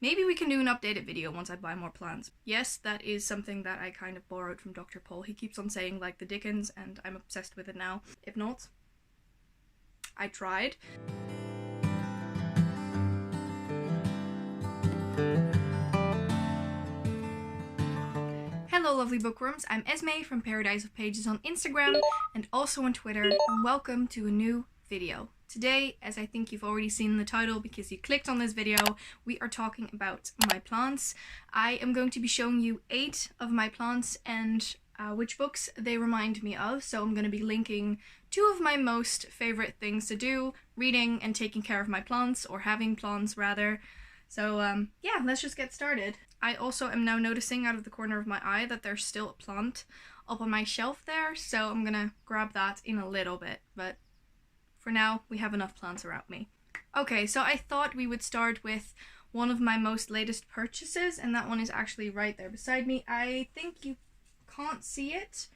Maybe we can do an updated video once I buy more plants. Yes, that is something that I kind of borrowed from Dr. Paul. He keeps on saying like the Dickens and I'm obsessed with it now. If not, I tried. Hello lovely bookworms, I'm Esmay from Paradise of Pages on Instagram and also on Twitter, and welcome to a new video. Today, as I think you've already seen in the title because you clicked on this video, we are talking about my plants. I am going to be showing you 8 of my plants and which books they remind me of, so I'm going to be linking 2 of my most favorite things to do, reading and taking care of my plants, or having plants rather. So yeah, let's just get started. I also am now noticing out of the corner of my eye that there's still a plant up on my shelf there, so I'm gonna grab that in a little bit, but for now we have enough plants around me. Okay, so I thought we would start with one of my most latest purchases, and that one is actually right there beside me. I think you can't see it,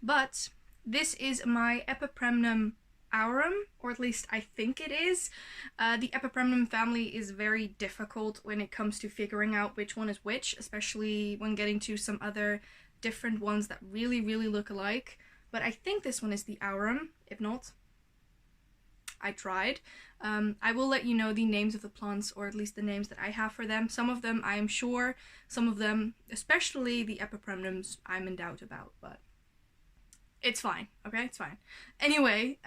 but this is my Epipremnum aurum, or at least I think it is. The Epipremnum family is very difficult when it comes to figuring out which one is which, especially when getting to some other different ones that really look alike. But I think this one is the aurum. If not, I tried. I will let you know the names of the plants, or at least the names that I have for them. Some of them I am sure, some of them, especially the Epipremnums, I'm in doubt about, but it's fine, okay? It's fine. Anyway,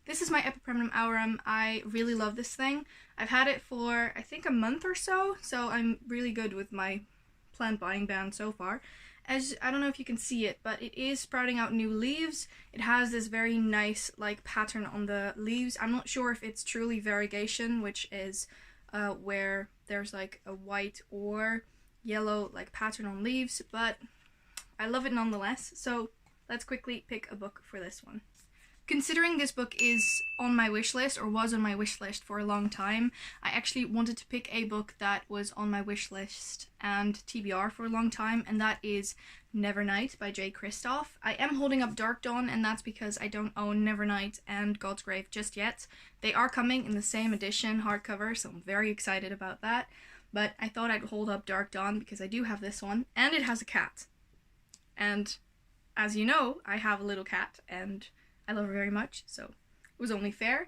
this is my Epipremnum aurum. I really love this thing. I've had it for, I think, a month or so, so I'm really good with my plant buying ban so far. As, I don't know if you can see it, but it is sprouting out new leaves. It has this very nice, like, pattern on the leaves. I'm not sure if it's truly variegation, which is where there's, like, a white or yellow, like, pattern on leaves, but I love it nonetheless, so let's quickly pick a book for this one. Considering this book is on my wish list, or was on my wish list for a long time, I actually wanted to pick a book that was on my wish list and TBR for a long time, and that is Nevernight by J. Kristoff. I am holding up Dark Dawn, and that's because I don't own Nevernight and God's Grave just yet. They are coming in the same edition, hardcover, so I'm very excited about that. But I thought I'd hold up Dark Dawn because I do have this one, and it has a cat. And as you know, I have a little cat, and I love her very much, so it was only fair.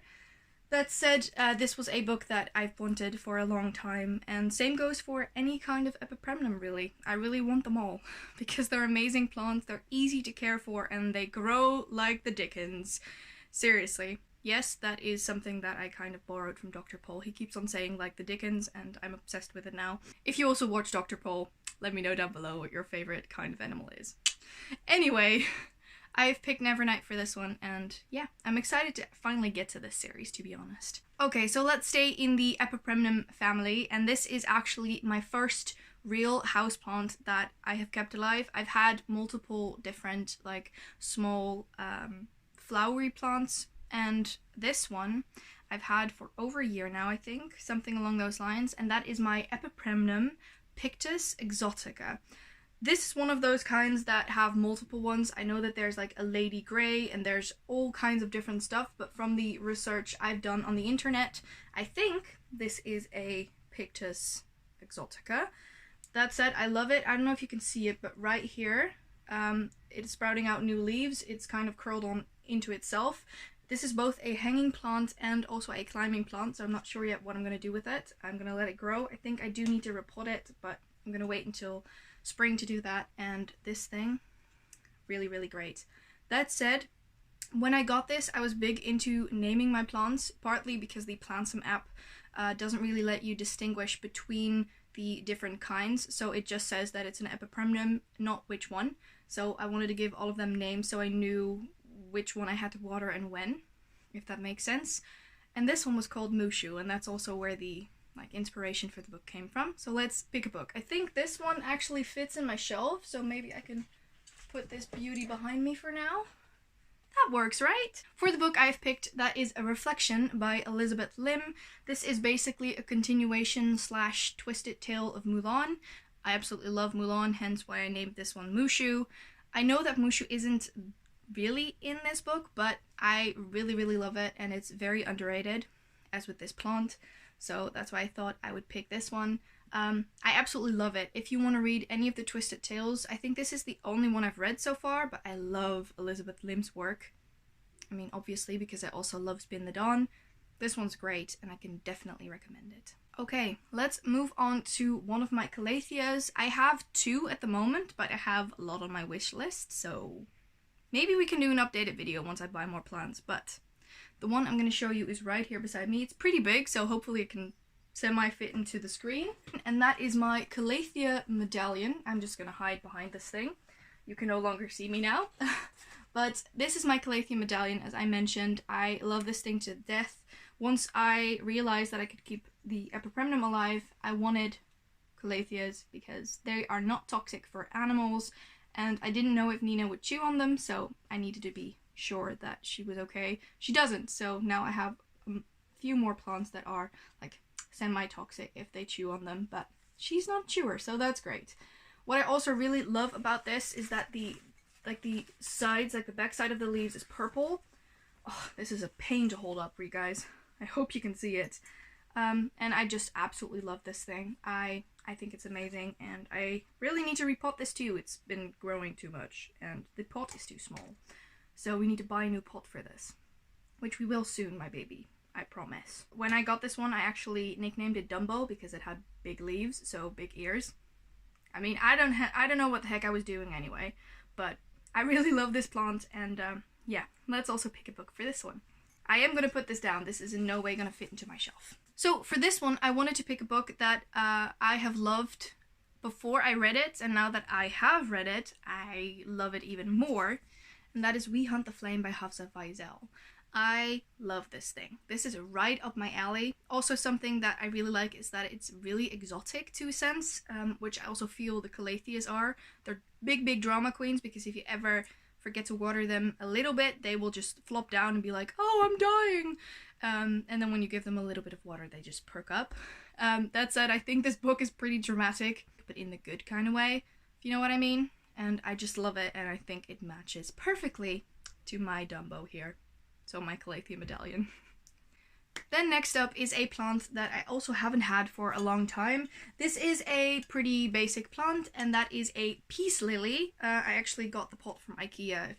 That said, this was a book that I've wanted for a long time, and same goes for any kind of Epipremnum, really. I really want them all, because they're amazing plants, they're easy to care for, and they grow like the Dickens. Seriously. Yes, that is something that I kind of borrowed from Dr. Paul. He keeps on saying like the Dickens, and I'm obsessed with it now. If you also watch Dr. Paul, let me know down below what your favorite kind of animal is. Anyway, I've picked Nevernight for this one, and yeah, I'm excited to finally get to this series, to be honest. Okay, so let's stay in the Epipremnum family, and this is actually my first real houseplant that I have kept alive. I've had multiple different, like, small, flowery plants, and this one I've had for over a year now, I think, something along those lines, and that is my Epipremnum Pictus Exotica. This is one of those kinds that have multiple ones. I know that there's like a Lady Grey and there's all kinds of different stuff, but from the research I've done on the internet, I think this is a Pictus Exotica. That said, I love it. I don't know if you can see it, but right here, it's sprouting out new leaves. It's kind of curled on into itself. This is both a hanging plant and also a climbing plant, so I'm not sure yet what I'm going to do with it. I'm going to let it grow. I think I do need to repot it, but I'm going to wait until spring to do that. And this thing, really great. That said, when I got this, I was big into naming my plants, partly because the Plantsum app doesn't really let you distinguish between the different kinds, so it just says that it's an Epipremnum, not which one. So I wanted to give all of them names so I knew which one I had to water and when, if that makes sense. And this one was called Mushu, and that's also where the inspiration for the book came from. So let's pick a book. I think this one actually fits in my shelf, so maybe I can put this beauty behind me for now. That works, right? For the book I've picked, that is A Reflection by Elizabeth Lim. This is basically a continuation / twisted tale of Mulan. I absolutely love Mulan, hence why I named this one Mushu. I know that Mushu isn't really in this book, but I really love it, and it's very underrated, as with this plant. So that's why I thought I would pick this one. I absolutely love it. If you want to read any of the Twisted Tales, I think this is the only one I've read so far, but I love Elizabeth Lim's work. I mean, obviously, because I also love Spin the Dawn. This one's great, and I can definitely recommend it. Okay, let's move on to one of my Calatheas. I have 2 at the moment, but I have a lot on my wish list, so maybe we can do an updated video once I buy more plants, but the one I'm going to show you is right here beside me. It's pretty big, so hopefully it can semi-fit into the screen. And that is my Kaliesha Medallion. I'm just going to hide behind this thing. You can no longer see me now. But this is my Kaliesha Medallion, as I mentioned. I love this thing to death. Once I realized that I could keep the Epipremnum alive, I wanted Calatheas because they are not toxic for animals, and I didn't know if Nina would chew on them, so I needed to be sure that she was okay. She doesn't, so now I have a few more plants that are like semi-toxic if they chew on them, but she's not a chewer, so that's great. What I also really love about this is that the sides, like the back side of the leaves is purple. Oh, this is a pain to hold up for you guys. I hope you can see it. And I just absolutely love this thing. I think it's amazing, and I really need to repot this too. It's been growing too much, and the pot is too small. So we need to buy a new pot for this, which we will soon, my baby. I promise. When I got this one, I actually nicknamed it Dumbo because it had big leaves, so big ears. I mean, I don't know what the heck I was doing anyway, but I really love this plant, and yeah, let's also pick a book for this one. I am going to put this down. This is in no way going to fit into my shelf. So for this one, I wanted to pick a book that I have loved before I read it, and now that I have read it, I love it even more, and that is We Hunt the Flame by Hafsa Faizal. I love this thing. This is right up my alley. Also, something that I really like is that it's really exotic to a sense, which I also feel the Calatheas are. They're big drama queens, because if you ever forget to water them a little bit, they will just flop down and be like, oh, I'm dying. And then when you give them a little bit of water, they just perk up. That said, I think this book is pretty dramatic, but in the good kind of way, if you know what I mean. And I just love it, and I think it matches perfectly to my Dumbo here. So my Kaliesha Medallion. Then next up is a plant that I also haven't had for a long time. This is a pretty basic plant, and that is a peace lily. I actually got the pot from IKEA,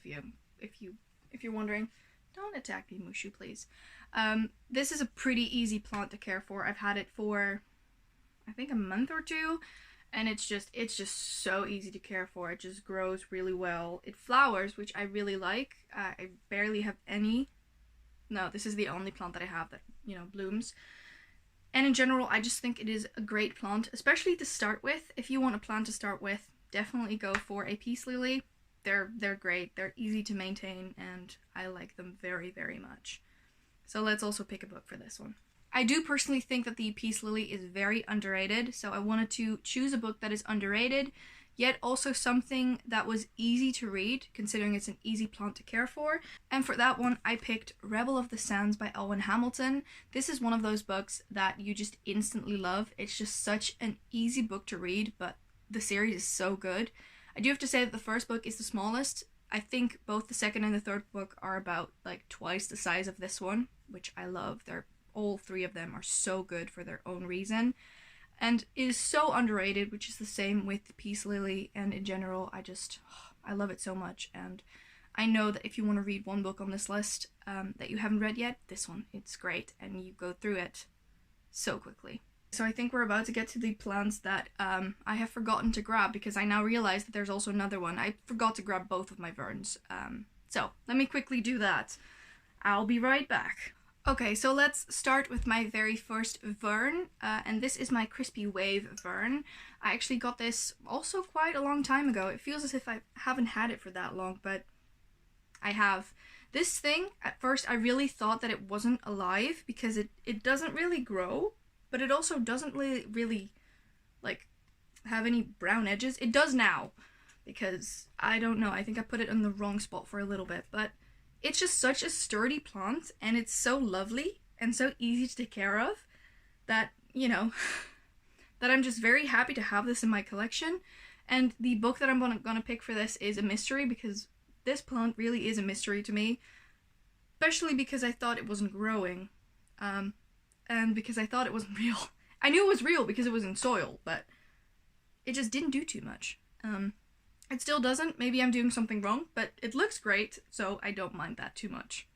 if you're wondering. Don't attack me, Mushu, please. This is a pretty easy plant to care for. I've had it for, I think, a month or 2. And it's just so easy to care for. It just grows really well. It flowers, which I really like. I barely have any. No, this is the only plant that I have that, blooms. And in general, I just think it is a great plant, especially to start with. If you want a plant to start with, definitely go for a peace lily. They're great. They're easy to maintain, and I like them very, very much. So let's also pick a book for this one. I do personally think that the peace lily is very underrated, so I wanted to choose a book that is underrated, yet also something that was easy to read, considering it's an easy plant to care for. And for that one, I picked Rebel of the Sands by Elwyn Hamilton. This is one of those books that you just instantly love. It's just such an easy book to read, but the series is so good. I do have to say that the first book is the smallest. I think both the second and the third book are about like twice the size of this one, which I love. All 3 of them are so good for their own reason, and it is so underrated, which is the same with the Peace Lily, and in general, I love it so much. And I know that if you want to read one book on this list that you haven't read yet, this one, it's great, and you go through it so quickly. So I think we're about to get to the plants that I have forgotten to grab, because I now realize that there's also another one. I forgot to grab both of my Verns, so let me quickly do that. I'll be right back. Okay, so let's start with my very first Vern, and this is my Crispy Wave Vern. I actually got this also quite a long time ago. It feels as if I haven't had it for that long, but I have. This thing, at first I really thought that it wasn't alive, because it doesn't really grow, but it also doesn't really like have any brown edges. It does now, because I don't know, I think I put it in the wrong spot for a little bit, but it's just such a sturdy plant, and it's so lovely and so easy to take care of that, that I'm just very happy to have this in my collection. And the book that I'm gonna pick for this is a mystery, because this plant really is a mystery to me, especially because I thought it wasn't growing, and because I thought it wasn't real, I knew it was real because it was in soil, but it just didn't do too much. It still doesn't. Maybe I'm doing something wrong, but it looks great, so I don't mind that too much.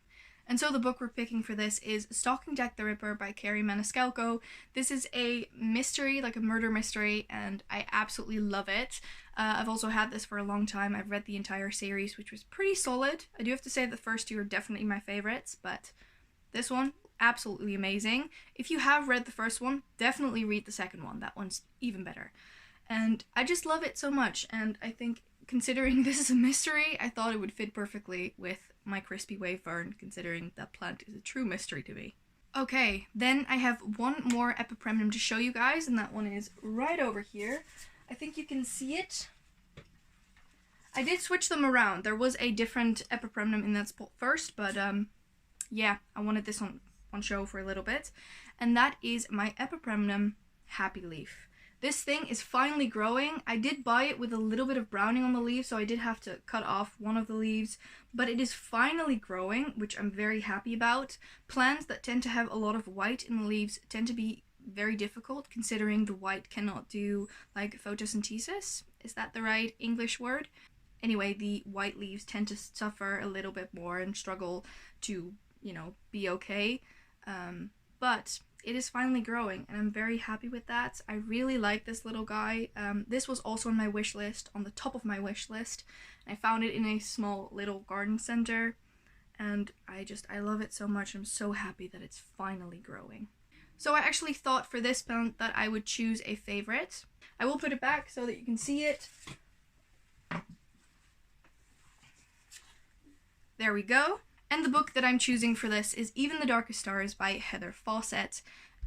And so the book we're picking for this is Stalking Jack the Ripper by Carrie Maniscalco. This is a mystery, like a murder mystery, and I absolutely love it. I've also had this for a long time. I've read the entire series, which was pretty solid. I do have to say the first two are definitely my favorites, but this one, absolutely amazing. If you have read the first one, definitely read the second one. That one's even better. And I just love it so much, and I think considering this is a mystery, I thought it would fit perfectly with my crispy Wavern, considering that plant is a true mystery to me. Okay, then I have one more epipremnum to show you guys, and that one is right over here. I think you can see it. I did switch them around. There was a different epipremnum in that spot first, but yeah, I wanted this on show for a little bit. And that is my epipremnum Happy Leaf. This thing is finally growing. I did buy it with a little bit of browning on the leaves, so I did have to cut off one of the leaves, but it is finally growing, which I'm very happy about. Plants that tend to have a lot of white in the leaves tend to be very difficult, considering the white cannot do, like, photosynthesis. Is that the right English word? Anyway, the white leaves tend to suffer a little bit more and struggle to, you know, be okay. But it is finally growing, and I'm very happy with that. I really like this little guy. This was also on my wish list, on the top of my wish list. I found it in a small little garden center, and I love it so much. I'm so happy that it's finally growing. So I actually thought for this plant that I would choose a favorite. I will put it back so that you can see it. There we go. And the book that I'm choosing for this is Even the Darkest Stars by Heather Fawcett.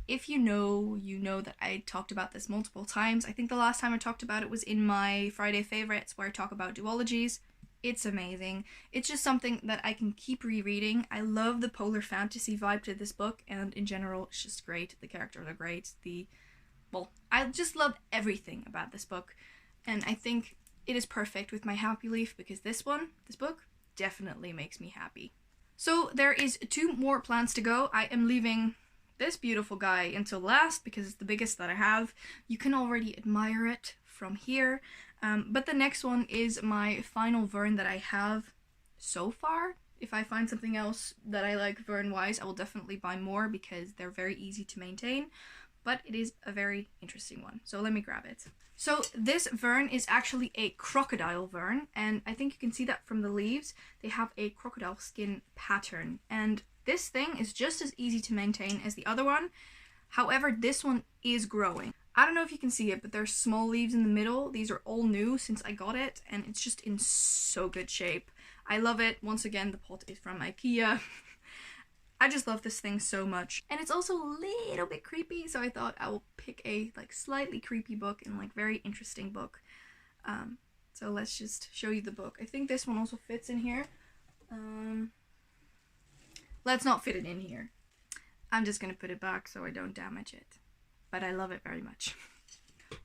If you know, you know that I talked about this multiple times. I think the last time I talked about it was in my Friday favorites, where I talk about duologies. It's amazing. It's just something that I can keep rereading. I love the polar fantasy vibe to this book, and in general, it's just great. The characters are great. Well, I just love everything about this book, and I think it is perfect with my Happy Leaf, because this book, definitely makes me happy. So there is 2 more plants to go. I am leaving this beautiful guy until last because it's the biggest that I have. You can already admire it from here. But the next one is my final Vern that I have so far. If I find something else that I like Vern-wise, I will definitely buy more because they're very easy to maintain. But it is a very interesting one. So let me grab it. So this Vern is actually a Crocodile Vern, and I think you can see that from the leaves. They have a crocodile skin pattern, and this thing is just as easy to maintain as the other one. However, this one is growing. I don't know if you can see it, but there's small leaves in the middle. These are all new since I got it, and it's just in so good shape. I love it. Once again, the pot is from IKEA. I just love this thing so much. And it's also a little bit creepy, so I thought I will pick a slightly creepy book and very interesting book. So let's just show you the book. I think this one also fits in here. Let's not fit it in here. I'm just gonna put it back so I don't damage it. But I love it very much.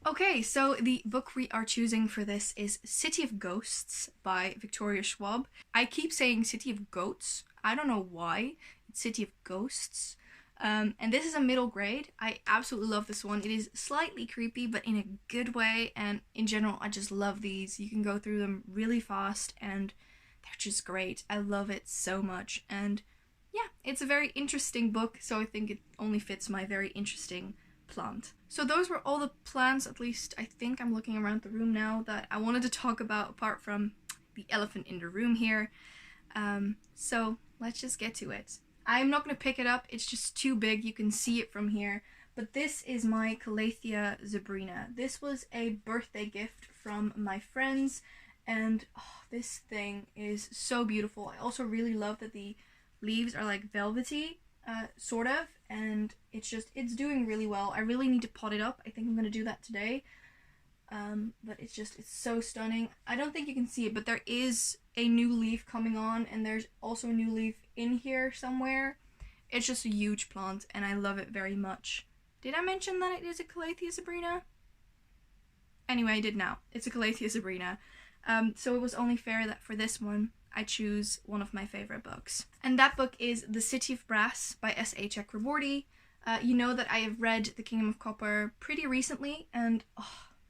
Okay, so the book we are choosing for this is City of Ghosts by Victoria Schwab. I keep saying City of Goats. I don't know why. It's City of Ghosts. And this is a middle grade. I absolutely love this one. It is slightly creepy, but in a good way. And in general, I just love these. You can go through them really fast, and they're just great. I love it so much. And yeah, it's a very interesting book, so I think it only fits my very interesting plant. So those were all the plants, at least I think I'm looking around the room now, that I wanted to talk about apart from the elephant in the room here. So let's just get to it. I'm not going to pick it up, it's just too big, you can see it from here. But this is my Achalasia Sabrina. This was a birthday gift from my friends, and this thing is so beautiful. I also really love that the leaves are velvety, sort of, and it's doing really well. I really need to pot it up. I think I'm going to do that today. But it's so stunning. I don't think you can see it, but there is a new leaf coming on, and there's also a new leaf in here somewhere. It's just a huge plant, and I love it very much. Did I mention that it is a Achalasia Sabrina? Anyway, I did now. It's a Achalasia Sabrina. So it was only fair that for this one, I choose one of my favorite books. And that book is The City of Brass by S.A. Chakraborty. You know that I have read The Kingdom of Copper pretty recently, and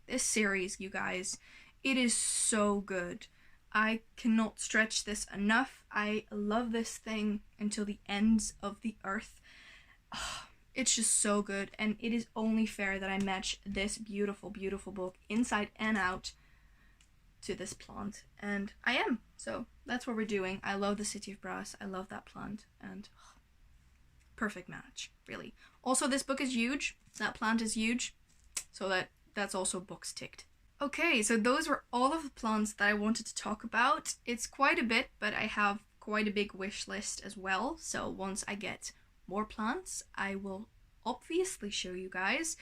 this series, you guys, it is so good. I cannot stretch this enough. I love this thing until the ends of the earth. It's just so good, and it is only fair that I match this beautiful, beautiful book inside and out to this plant, and I am. So that's what we're doing. I love the City of Brass. I love that plant, and perfect match, really. Also, this book is huge. That plant is huge, so that's also box ticked. Okay, so those were all of the plants that I wanted to talk about. It's quite a bit, but I have quite a big wish list as well. So once I get more plants, I will obviously show you guys.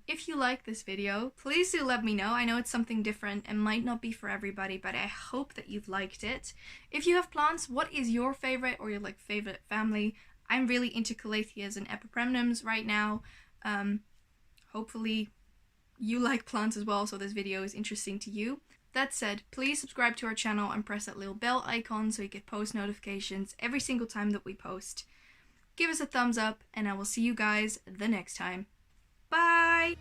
If you like this video, please do let me know. I know it's something different and might not be for everybody, but I hope that you've liked it. If you have plants, what is your favorite or your favorite family? I'm really into Calatheas and Epipremnums right now. Hopefully you like plants as well, so this video is interesting to you. That said, please subscribe to our channel and press that little bell icon so you get post notifications every single time that we post. Give us a thumbs up, and I will see you guys the next time. Bye!